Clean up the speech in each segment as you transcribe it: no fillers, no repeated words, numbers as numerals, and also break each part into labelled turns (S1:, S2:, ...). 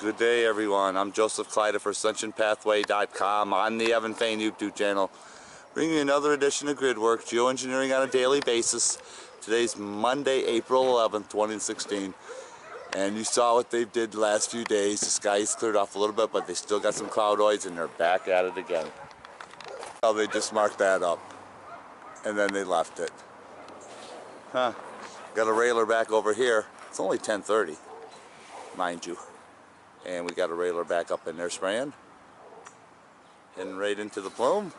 S1: Good day, everyone. I'm Joseph Kleider for AscensionPathway.com on the Evan Fain YouTube channel, bringing you another edition of Gridwork, geoengineering on a daily basis. Today's Monday, April 11th, 2016, and you saw what they did the last few days. The sky's cleared off a little bit, but they still got some cloudoids, and they're back at it again. Well, they just marked that up, and then they left it. Got a railer back over here. It's only 10:30, mind you. And we got a railer back up in there spraying. Heading right into the plume.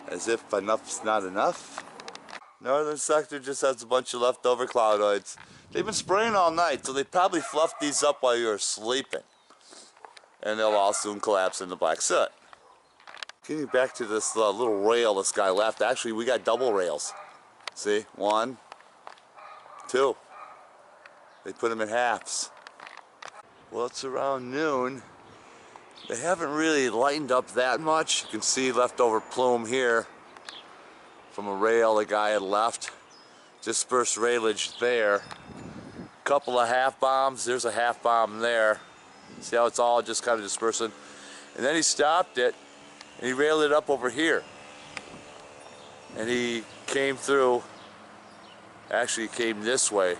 S1: As if enough's not enough. Northern sector just has a bunch of leftover cloudoids. They've been spraying all night, so they probably fluffed these up while you were sleeping. And they'll all soon collapse into black soot. Getting back to this little rail this guy left. Actually, we got double rails. See? 1, 2. They put them in halves. Well, it's around noon. They haven't really lightened up that much. You can see leftover plume here from a rail the guy had left. Dispersed railage there. Couple of half bombs. There's a half bomb there. See how it's all just kind of dispersing? And then he stopped it and he railed it up over here. And he came through, actually came this way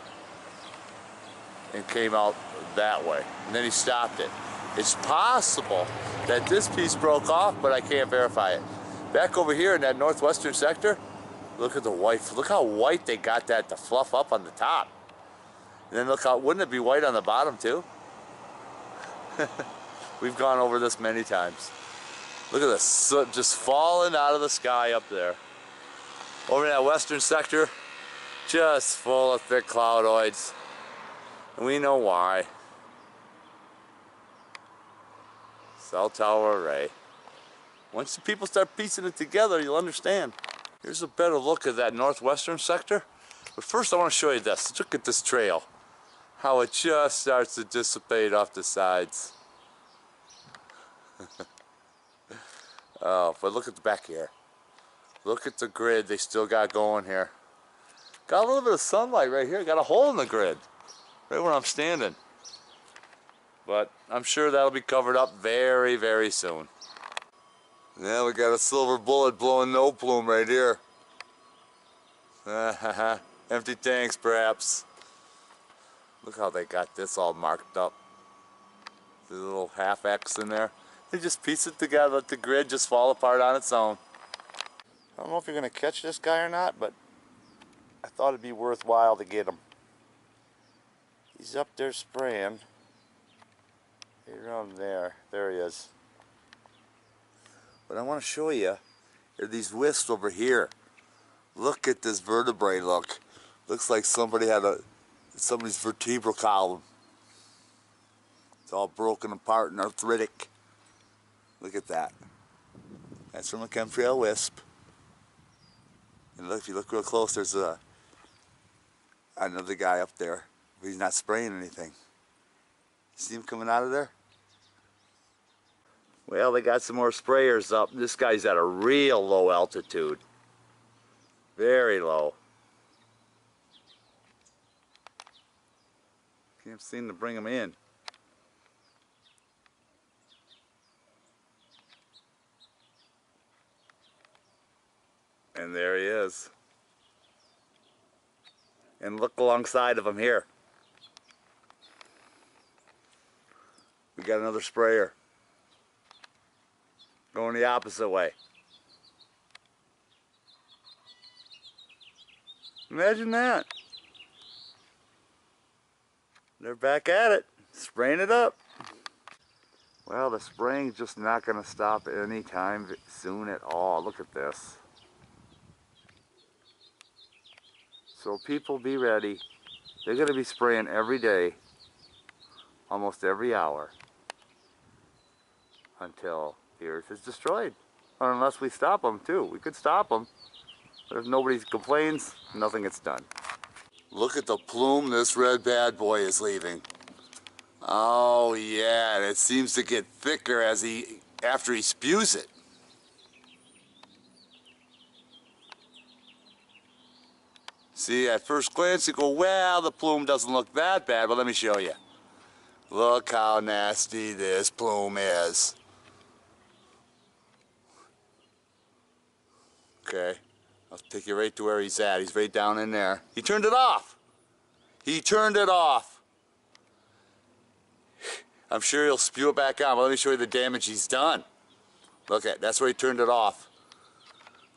S1: and came out that way, and then he stopped it. It's possible that this piece broke off, but I can't verify it. Back over here in that northwestern sector, look at the white. Look how white they got that to fluff up on the top. And then look how, wouldn't it be white on the bottom too? We've gone over this many times. Look at this soot just falling out of the sky up there. Over in that western sector, just full of thick cloudoids. And we know why. Cell tower array. Once the people start piecing it together, you'll understand. Here's a better look at that northwestern sector. But first I want to show you this. Look at this trail. How it just starts to dissipate off the sides. Oh, but look at the back here. Look at the grid they still got going here. Got a little bit of sunlight right here. Got a hole in the grid. Right where I'm standing. But I'm sure that'll be covered up very, very soon. Now we got a silver bullet blowing no plume right here. Empty tanks perhaps. Look how they got this all marked up. The little half X in there. They just piece it together, let the grid just fall apart on its own. I don't know if you're going to catch this guy or not, but I thought it'd be worthwhile to get him. He's up there spraying. Around there. There he is. But I want to show you, there are these wisps over here. Look at this vertebrae look. Looks like somebody had somebody's vertebral column. It's all broken apart and arthritic. Look at that. That's from a chemtrail wisp. And look, if you look real close, there's another guy up there. But he's not spraying anything. See him coming out of there? Well, they got some more sprayers up. This guy's at a real low altitude. Very low. Can't seem to bring him in. And there he is. And look alongside of him here. We got another sprayer. going the opposite way. Imagine that. They're back at it, spraying it up. Well, the spraying's just not going to stop anytime soon at all. Look at this. So people be ready. They're going to be spraying every day, almost every hour, until the earth is destroyed. Or unless we stop them too. We could stop them, but if nobody complains, nothing gets done. Look at the plume this red bad boy is leaving. Oh yeah, and it seems to get thicker as after he spews it. See, at first glance you go, well, the plume doesn't look that bad, but let me show you. Look how nasty this plume is. Okay, I'll take you right to where he's at. He's right down in there. He turned it off. He turned it off. I'm sure he'll spew it back on, but let me show you the damage he's done. Look at, that's where he turned it off.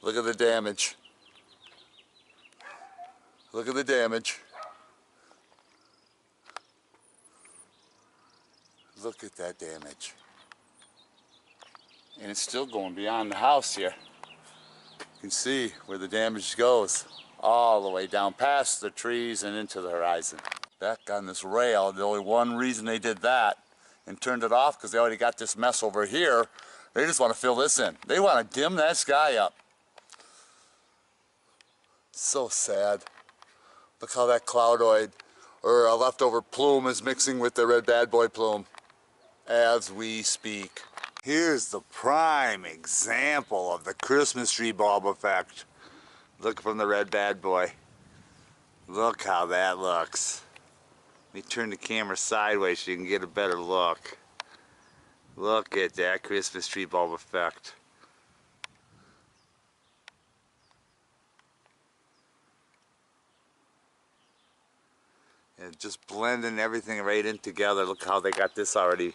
S1: Look at the damage. Look at the damage. Look at that damage. And it's still going beyond the house here. You can see where the damage goes. All the way down past the trees and into the horizon. Back on this rail, the only one reason they did that and turned it off, because they already got this mess over here. They just want to fill this in. They want to dim that sky up. So sad. Look how that cloudoid, or a leftover plume, is mixing with the red bad boy plume as we speak. Here's the prime example of the Christmas tree bulb effect. Look from the red bad boy. Look how that looks. Let me turn the camera sideways so you can get a better look. Look at that Christmas tree bulb effect. And just blending everything right in together. Look how they got this already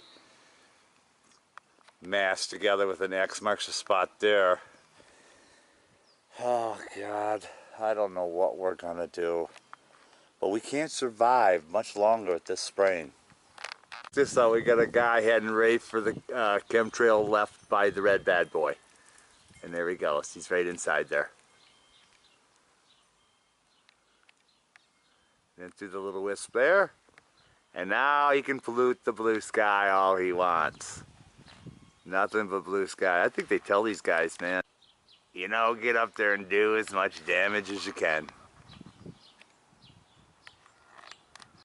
S1: mashed together with an X marks the spot there. Oh God, I don't know what we're gonna do. But we can't survive much longer with this spraying. Just so we got a guy heading right for the chemtrail left by the red bad boy. And there he goes, he's right inside there. Then through the little wisp there. And now he can pollute the blue sky all he wants. Nothing but blue sky. I think they tell these guys, man, you know, get up there and do as much damage as you can.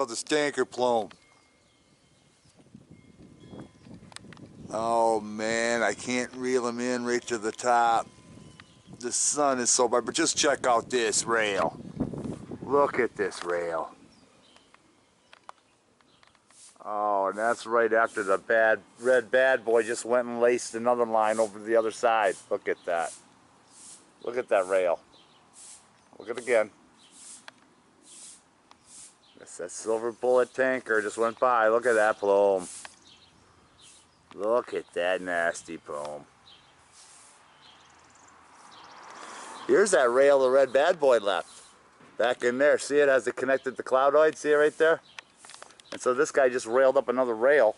S1: Oh, the stinker plume. Oh man, I can't reel him in right to the top. The sun is so bright, but just check out this rail. Look at this rail. Oh, and that's right after the red bad boy just went and laced another line over the other side. Look at that. Look at that rail. Look at it again. That silver bullet tanker just went by. Look at that plume. Look at that nasty plume. Here's that rail the red bad boy left. Back in there. See it as it connected the cloudoid? See it right there? And so this guy just railed up another rail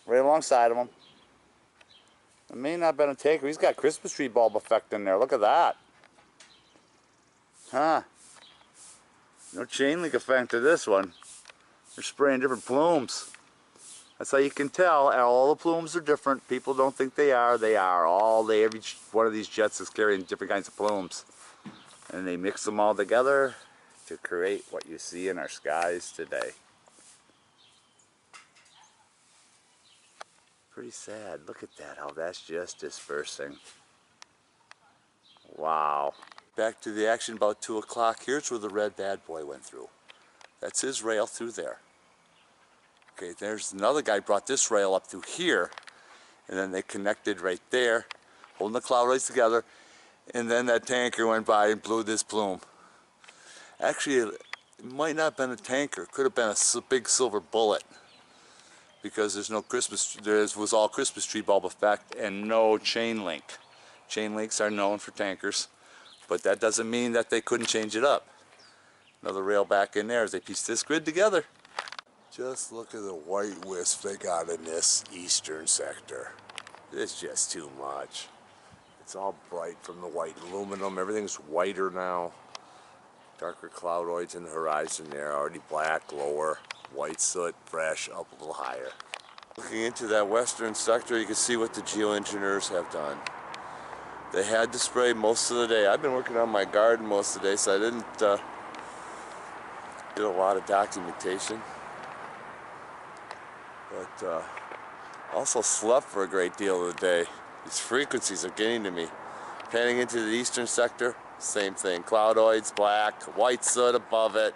S1: right alongside of him. It may not have been a tanker. He's got Christmas tree bulb effect in there. Look at that. Huh. No chain link effect to this one. They're spraying different plumes. That's how you can tell. All the plumes are different. People don't think they are. They are. Every one of these jets is carrying different kinds of plumes. And they mix them all together to create what you see in our skies today. Pretty sad. Look at that, how that's just dispersing. Wow. Back to the action about 2 o'clock. Here's where the red bad boy went through. That's his rail through there. Okay, there's another guy brought this rail up through here, and then they connected right there, holding the cloudoids together, and then that tanker went by and blew this plume. Actually, it might not have been a tanker. It could have been a big silver bullet. because there's no was all Christmas tree bulb effect and no chain link. Chain links are known for tankers, but that doesn't mean that they couldn't change it up. Another rail back in there as they piece this grid together. Just look at the white wisp they got in this eastern sector. It's just too much. It's all bright from the white aluminum. Everything's whiter now. Darker cloudoids in the horizon there, already black, lower. White soot, fresh, up a little higher. Looking into that western sector, you can see what the geoengineers have done. They had to spray most of the day. I've been working on my garden most of the day, so I didn't get a lot of documentation. But also slept for a great deal of the day. These frequencies are getting to me. Panning into the eastern sector, same thing. Cloudoids, black, white soot above it.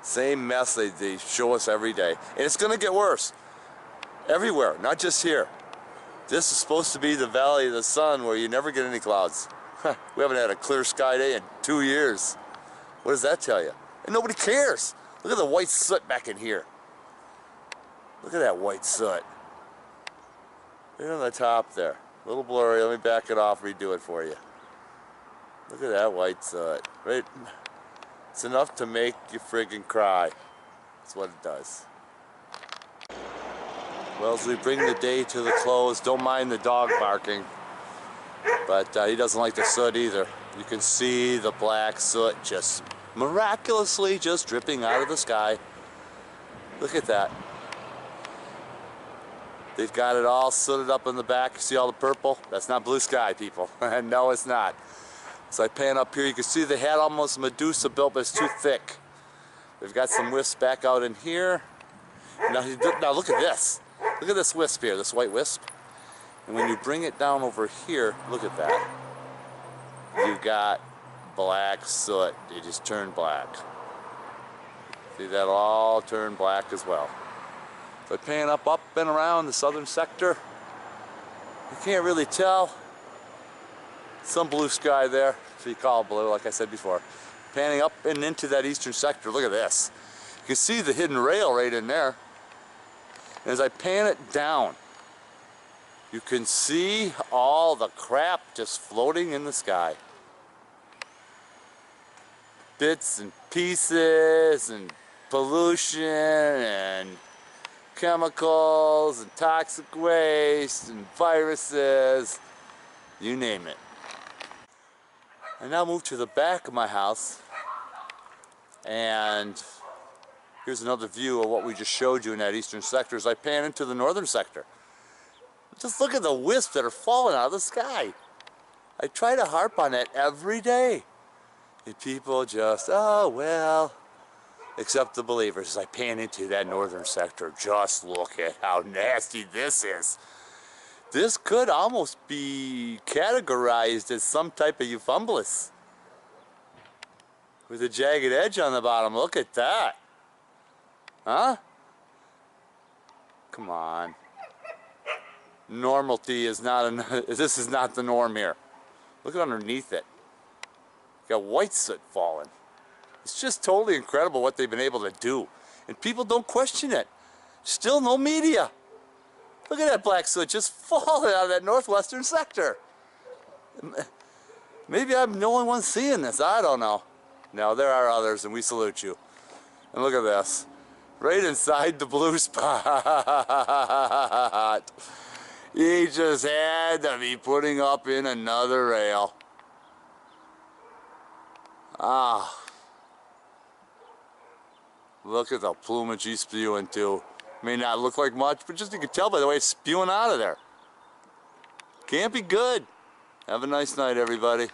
S1: Same mess they show us every day. And it's going to get worse. Everywhere, not just here. This is supposed to be the Valley of the Sun where you never get any clouds. We haven't had a clear sky day in 2 years. What does that tell you? And nobody cares. Look at the white soot back in here. Look at that white soot. Right on the top there. A little blurry. Let me back it off, redo it for you. Look at that white soot. Right? It's enough to make you friggin' cry. That's what it does. Well, as we bring the day to the close, don't mind the dog barking. But he doesn't like the soot either. You can see the black soot just miraculously just dripping out of the sky. Look at that. They've got it all sooted up in the back. You see all the purple? That's not blue sky, people. No, it's not. So I pan up here, you can see they had almost Medusa built, but it's too thick. They've got some wisps back out in here. Now look at this. Look at this wisp here, this white wisp. And when you bring it down over here, look at that. You got black soot. They just turned black. See, that all turned black as well. So I pan up and around the southern sector. You can't really tell. Some blue sky there, so you call it blue, like I said before. Panning up and into that eastern sector, look at this. You can see the hidden rail right in there. And as I pan it down, you can see all the crap just floating in the sky. Bits and pieces and pollution and chemicals and toxic waste and viruses, you name it. I now move to the back of my house, and here's another view of what we just showed you in that eastern sector as I pan into the northern sector. Just look at the wisps that are falling out of the sky. I try to harp on that every day. And people just, oh well, except the believers. As I pan into that northern sector, just look at how nasty this is. This could almost be categorized as some type of euphumulus. With a jagged edge on the bottom, look at that. Huh? Come on. Normality is not, this is not the norm here. Look at underneath it. You got white soot falling. It's just totally incredible what they've been able to do. And people don't question it. Still no media. Look at that black soot just falling out of that northwestern sector. Maybe I'm the only one seeing this. I don't know. No, there are others, and we salute you. And look at this. Right inside the blue spot. He just had to be putting up in another rail. Ah. Look at the plumage he's spewing too. May not look like much, but just you can tell by the way it's spewing out of there. Can't be good. Have a nice night, everybody.